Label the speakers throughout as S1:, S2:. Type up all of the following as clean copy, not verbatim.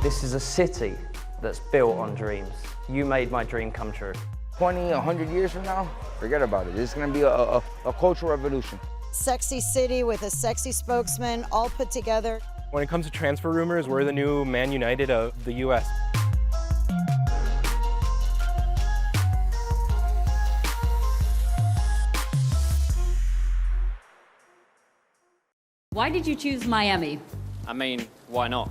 S1: This is a city that's built on dreams. You made my dream come true.
S2: 20, 100 years from now, forget about it. It's going to be a cultural revolution.
S3: Sexy city with a sexy spokesman, all put together.
S4: When it comes to transfer rumors, we're the new Man United of the U.S.
S5: Why did you choose Miami?
S6: I mean, why not?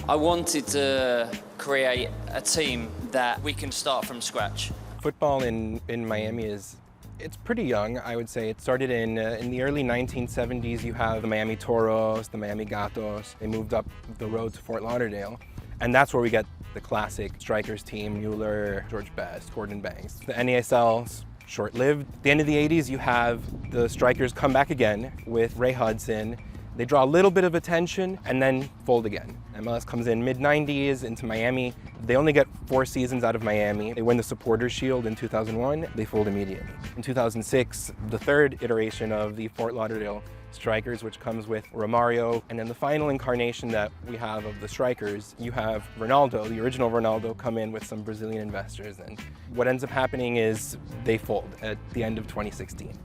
S6: I wanted to create a team that we can start from scratch.
S4: Football in Miami it's pretty young, I would say. It started in the early 1970s. You have the Miami Toros, the Miami Gatos. They moved up the road to Fort Lauderdale. And that's where we get the classic strikers team, Mueller, George Best, Gordon Banks. The NASL's short-lived. At the end of the 80s, you have the strikers come back again with Ray Hudson. They draw a little bit of attention and then fold again. MLS comes in mid-90s into Miami. They only get 4 seasons out of Miami. They win the Supporters' Shield in 2001. They fold immediately. In 2006, the third iteration of the Fort Lauderdale Strikers, which comes with Romario. And then the final incarnation that we have of the Strikers, you have Ronaldo, the original Ronaldo, come in with some Brazilian investors. And what ends up happening is they fold at the end of 2016.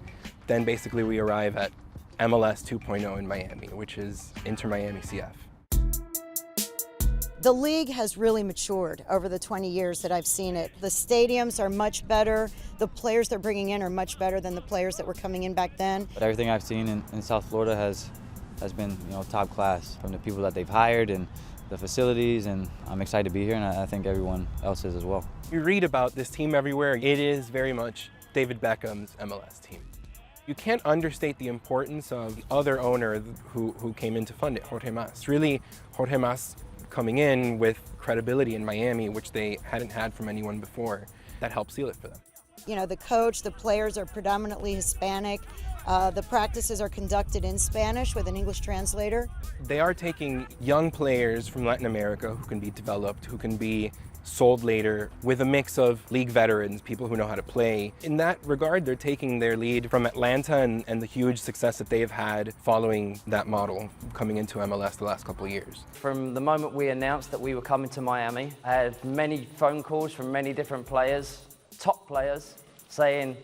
S4: Then basically we arrive at MLS 2.0 in Miami, which is Inter Miami CF.
S3: The league has really matured over the 20 years that I've seen it. The stadiums are much better. The players they're bringing in are much better than the players that were coming in back then.
S7: But everything I've seen in South Florida has been, top class, from the people that they've hired and the facilities, and I'm excited to be here, and I think everyone else is as well.
S4: You read about this team everywhere. It is very much David Beckham's MLS team. You can't understate the importance of the other owner who came in to fund it, Jorge Mas. Really, Jorge Mas coming in with credibility in Miami, which they hadn't had from anyone before, that helped seal it for them.
S3: The coach, the players are predominantly Hispanic. The practices are conducted in Spanish with an English translator.
S4: They are taking young players from Latin America who can be developed, who can be sold later, with a mix of league veterans, people who know how to play. In that regard, they're taking their lead from Atlanta and the huge success that they've had following that model coming into MLS the last couple of years.
S1: From the moment we announced that we were coming to Miami, I had many phone calls from many different players, top players, saying,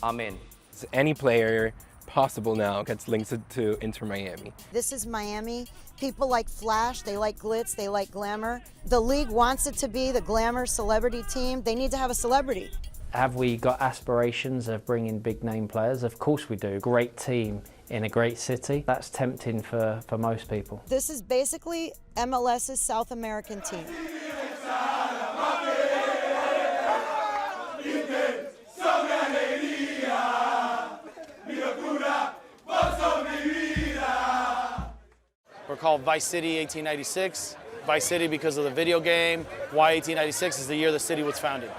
S1: I'm in.
S4: So any player possible now gets linked to Inter Miami.
S3: This is Miami. People like flash, they like glitz, they like glamour. The league wants it to be the glamour celebrity team. They need to have a celebrity.
S1: Have we got aspirations of bringing big name players? Of course we do. Great team in a great city. That's tempting for most people.
S3: This is basically MLS's South American team.
S8: We're called Vice City 1896. Vice City because of the video game. Why 1896 is the year the city was founded.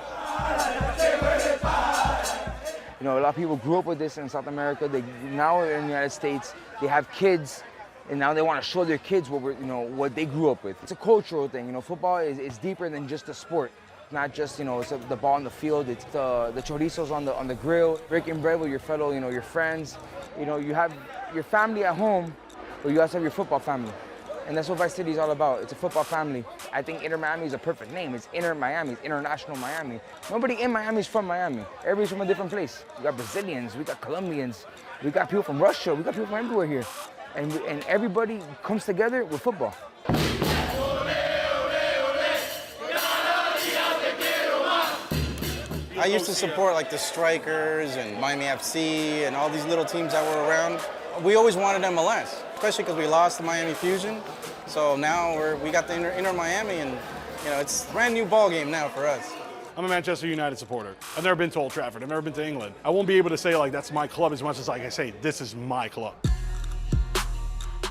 S2: A lot of people grew up with this in South America. Now in the United States, they have kids, and now they want to show their kids what they grew up with. It's a cultural thing. Football is deeper than just a sport. Not just, it's the ball on the field. It's the chorizos on the grill, breaking bread with your fellow, your friends. You have your family at home, but you also have your football family. And that's what Vice City is all about. It's a football family. I think Inter Miami is a perfect name. It's Inter Miami, it's International Miami. Nobody in Miami is from Miami. Everybody's from a different place. We got Brazilians, we got Colombians, we got people from Russia, we got people from everywhere here. And everybody comes together with football.
S9: I used to support like the Strikers and Miami FC and all these little teams that were around. We always wanted MLS, especially because we lost the Miami Fusion. So now we got the Inter Miami, and it's a brand new ball game now for us.
S10: I'm a Manchester United supporter. I've never been to Old Trafford. I've never been to England. I won't be able to say like that's my club as much as like I say this is my club.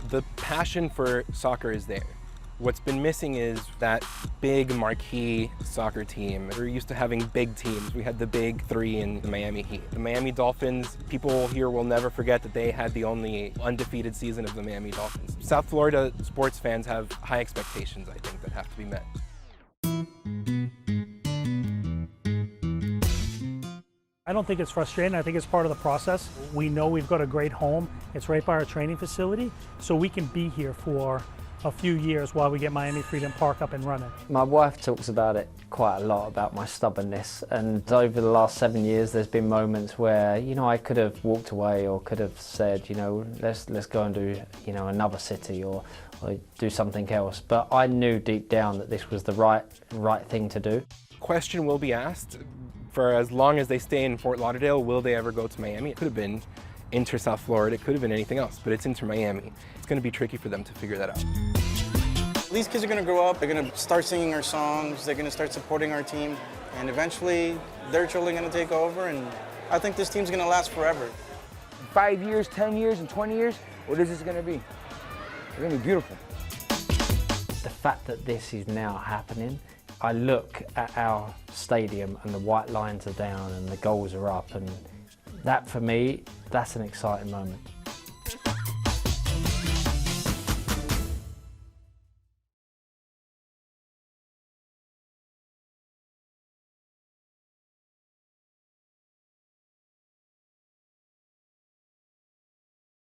S4: The passion for soccer is there. What's been missing is that big marquee soccer team. We're used to having big teams. We had the big three in the Miami Heat. The Miami Dolphins, people here will never forget that they had the only undefeated season of the Miami Dolphins. South Florida sports fans have high expectations, I think, that have to be met.
S11: I don't think it's frustrating. I think it's part of the process. We know we've got a great home. It's right by our training facility, so we can be here for a few years while we get Miami Freedom Park up and running.
S1: My wife talks about it quite a lot, about my stubbornness, and over the last 7 years there's been moments where, you know, I could have walked away or could have said, you know, let's go and do, you know, another city or do something else, but I knew deep down that this was the right thing to do.
S4: Question will be asked, for as long as they stay in Fort Lauderdale, will they ever go to Miami? It could have been Inter South Florida, it could have been anything else, but it's Inter Miami. It's going to be tricky for them to figure that out.
S9: These kids are going to grow up, they're going to start singing our songs, they're going to start supporting our team, and eventually their children are going to take over, and I think this team's going to last forever.
S2: 5 years, 10 years, and 20 years, what is this going to be? It's going to be beautiful.
S1: The fact that this is now happening, I look at our stadium and the white lines are down and the goals are up, and that for me, that's an exciting moment.